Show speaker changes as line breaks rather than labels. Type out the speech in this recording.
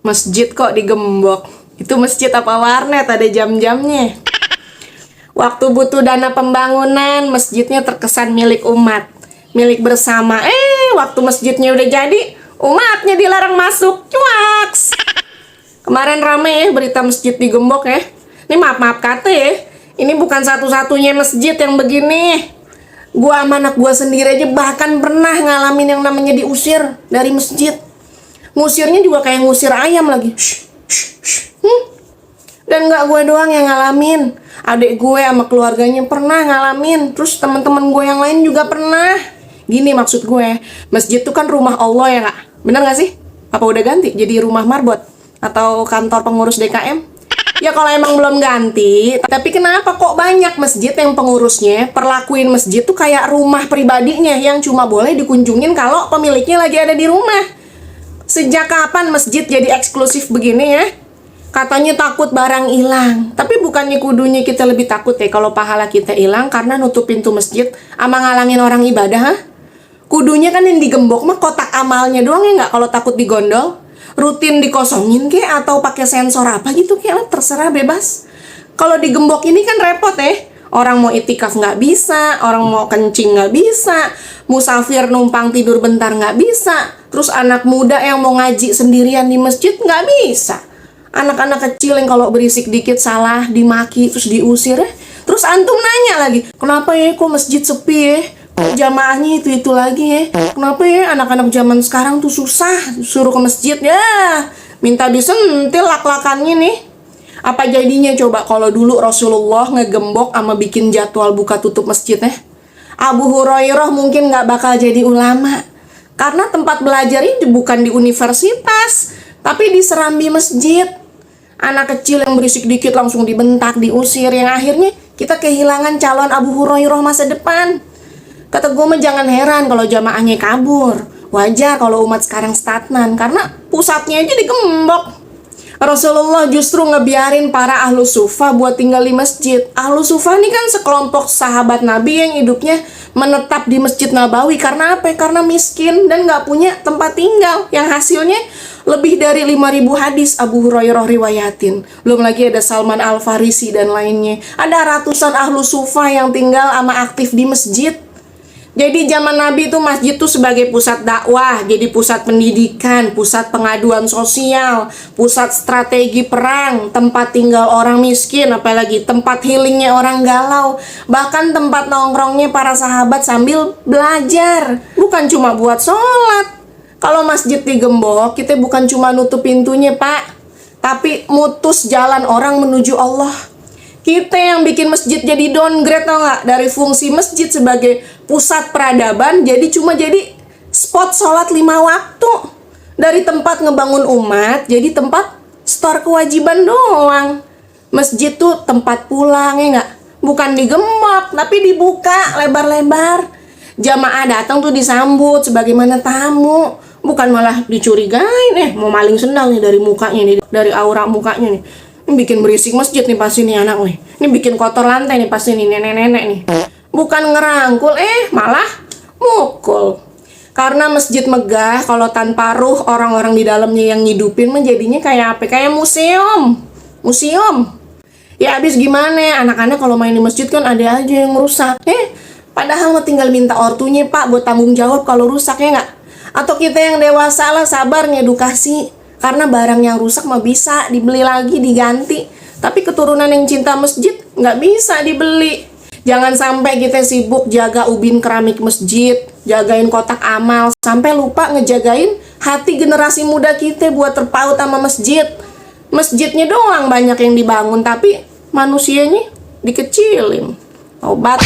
Masjid kok digembok? Itu masjid apa warnet? Ada jam-jamnya. Waktu butuh dana pembangunan, masjidnya terkesan milik umat, milik bersama. Waktu masjidnya udah jadi, umatnya dilarang masuk. Cuaks. Kemarin rame ya berita masjid digembok ya. Ini maaf-maaf kata ya, ini bukan satu-satunya masjid yang begini. Gua sama anak gua sendiri aja bahkan pernah ngalamin yang namanya diusir dari masjid. Ngusirnya juga kayak ngusir ayam lagi. Dan gak gue doang yang ngalamin, adik gue sama keluarganya pernah ngalamin. Terus teman-teman gue yang lain juga pernah. Gini maksud gue, masjid tuh kan rumah Allah ya kak? Bener gak sih? Apa udah ganti jadi rumah marbot? Atau kantor pengurus DKM? Ya kalau emang belum ganti, tapi kenapa kok banyak masjid yang pengurusnya perlakuin masjid tuh kayak rumah pribadinya yang cuma boleh dikunjungin kalau pemiliknya lagi ada di rumah. Sejak kapan masjid jadi eksklusif begini ya? Katanya takut barang hilang. Tapi bukannya kudunya kita lebih takut ya kalau pahala kita hilang karena nutup pintu masjid sama ngalangin orang ibadah, ha? Kudunya kan yang digembok mah kotak amalnya doang ya nggak, kalau takut digondol. Rutin dikosongin kek atau pakai sensor apa gitu kek, terserah bebas. Kalau digembok ini kan repot ya. Orang mau itikaf nggak bisa, orang mau kencing nggak bisa, musafir numpang tidur bentar nggak bisa, terus anak muda yang mau ngaji sendirian di masjid nggak bisa. Anak-anak kecil yang kalau berisik dikit salah dimaki terus diusir ya. Terus antum nanya lagi, kenapa ya kok masjid sepi ya? Kok jamaahnya itu lagi ya? Kenapa ya anak-anak zaman sekarang tuh susah suruh ke masjid ya? Minta disentil lak-lakannya nih. Apa jadinya coba kalau dulu Rasulullah ngegembok sama bikin jadwal buka tutup masjid ya? Abu Hurairah mungkin nggak bakal jadi ulama. Karena tempat belajar ini bukan di universitas, tapi di serambi masjid. Anak kecil yang berisik dikit langsung dibentak, diusir, yang akhirnya kita kehilangan calon Abu Hurairah masa depan. Kata gue mah jangan heran kalau jamaahnya kabur. Wajar kalau umat sekarang stagnan karena pusatnya aja digembok. Rasulullah justru ngebiarin para ahlu sufah buat tinggal di masjid. Ahlu sufah ini kan sekelompok sahabat Nabi yang hidupnya menetap di Masjid Nabawi. Karena apa? Karena miskin dan gak punya tempat tinggal. Yang hasilnya lebih dari 5.000 hadis Abu Hurairah riwayatin. Belum lagi ada Salman Al-Farisi dan lainnya. Ada ratusan ahlu sufah yang tinggal sama aktif di masjid. Jadi zaman Nabi itu masjid tuh sebagai pusat dakwah, jadi pusat pendidikan, pusat pengaduan sosial, pusat strategi perang, tempat tinggal orang miskin, apalagi tempat healingnya orang galau, bahkan tempat nongkrongnya para sahabat sambil belajar, bukan cuma buat sholat. Kalau masjid digembok, kita bukan cuma nutup pintunya pak, tapi mutus jalan orang menuju Allah. Kita yang bikin masjid jadi downgrade tau gak? Dari fungsi masjid sebagai pusat peradaban jadi spot sholat 5 waktu. Dari tempat ngebangun umat jadi tempat store kewajiban doang. Masjid tuh tempat pulang ya gak? Bukan digembok tapi dibuka lebar-lebar. Jamaah datang tuh disambut sebagaimana tamu, bukan malah dicurigain mau maling sendal nih dari mukanya nih, dari aura mukanya nih. Ini bikin berisik masjid nih pasti nih anak nih. Ini bikin kotor lantai nih pasti nih nenek-nenek nih. Bukan ngerangkul, malah mukul. Karena masjid megah, kalau tanpa ruh orang-orang di dalamnya yang ngidupin menjadinya kayak apa? Kayak museum. Ya abis gimana? Anak-anak kalau main di masjid kan ada aja yang rusak. Padahal mah tinggal minta ortunya pak buat tanggung jawab kalau rusak ya nggak? Atau kita yang dewasa lah sabar ngedukasi. Karena barang yang rusak mah bisa dibeli lagi, diganti. Tapi keturunan yang cinta masjid nggak bisa dibeli. Jangan sampai kita sibuk jaga ubin keramik masjid, jagain kotak amal, sampai lupa ngejagain hati generasi muda kita buat terpaut sama masjid. Masjidnya doang banyak yang dibangun, tapi manusianya dikecilin. Tobat.